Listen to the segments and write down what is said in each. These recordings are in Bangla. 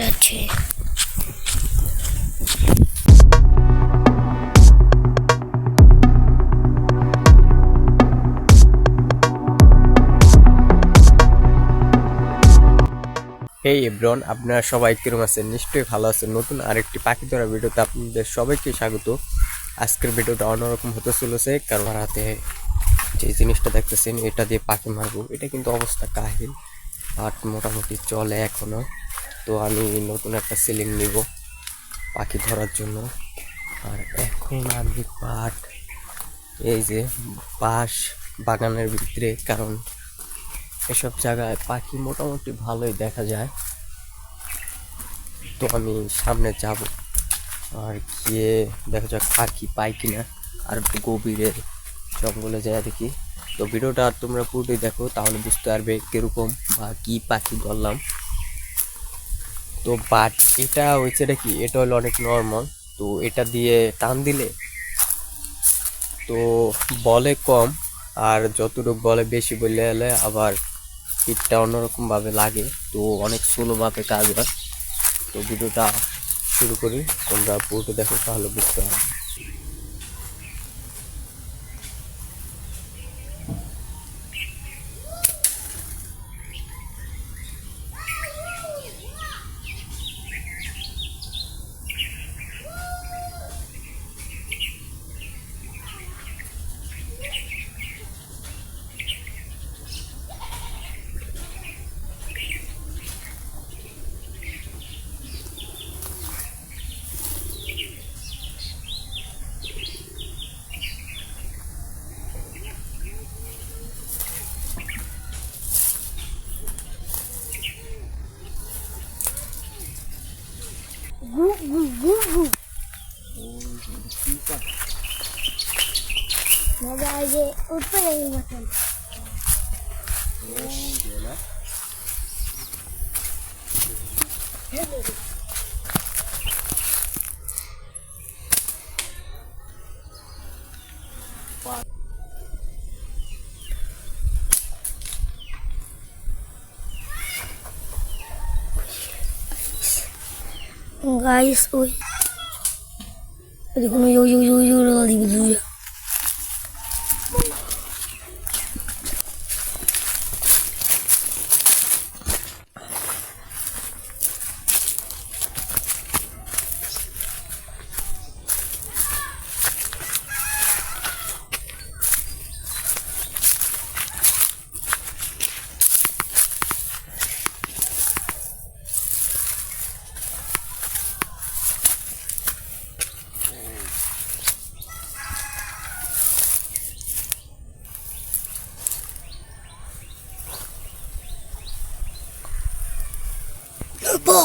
যাচ্ছে। এই এভরিওয়ান, আপনারা সবাই কিরকম আছেন? নিশ্চয়ই ভালো আছেন। নতুন আরেকটি পাখি ধরা ভিডিওতে আপনাদের সবাইকে স্বাগত। আজকের ভিডিওটা অন্যরকম হতে চলেছে, কারণ আমার হাতে যে জিনিসটা দেখতেছেন এটা দিয়ে পাখি মারবো। এটা কিন্তু অবস্থা কাহিল, বাট মোটামুটি চলে এখনো। তো আমি নতুন একটা সিলিং নিব পাখি ধরার জন্য। আর এখন আমি এই যে বাঁশ বাগানের ভিতরে, কারণ এসব জায়গায় পাখি মোটামুটি ভালোই দেখা যায়। তো আমি সামনে যাব, আর গিয়ে দেখা যাক পাখি পাই কিনা। আর একটু গভীরে জঙ্গলে যায় দেখি। তো ভিডিওটা তোমরা পুরোটাই দেখো, তাহলে বুঝতে পারবে কিরকম বা কি পাখি ধরলাম। তো বাট এটা হয়েছে কি, এটা হলো অনেক নর্মাল। তো এটা দিয়ে টান দিলে তো বলে কম, আর যতটুকু বলে বেশি বললে হলে আবার পিঠটা অন্যরকম ভাবে লাগে। তো অনেক স্লো ভাবে কাজ হয়। তো ভিডিওটা শুরু করি, তোমরা পুরোটা দেখো তাহলে বুঝতে পারবে। গু গু গু গু মজা আগে উঠবে এই মতন। গাইস ওই দেখুন, ওই ওই ওই ওই ওই দিবি। Bo.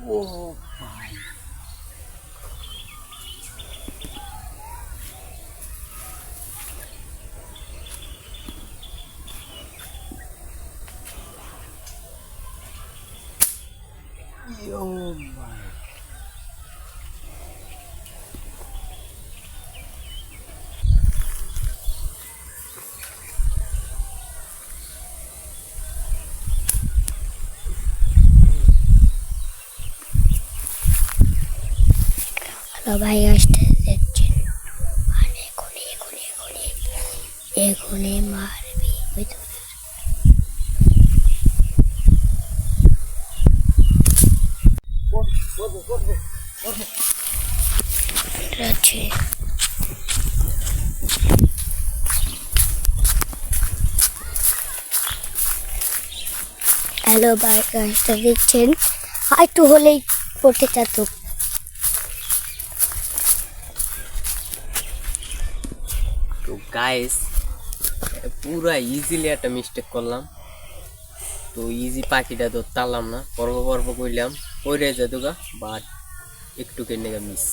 Oh my. Oh my. সবাই আসতে দেখছেন, আর এখনই মারবি যাচ্ছে। হ্যালো ভাই, গাছটা দেখছেন, আর একটু হলেই পড়তে চাতো। তো গাইস, পুরা ইজিলি একটা মিস্টেক করলাম। তো ইজি পাখিটা তো তারলাম না, পর্ব পর্ব করলাম, পরে যেত গা, বাট একটু কেনে মিস।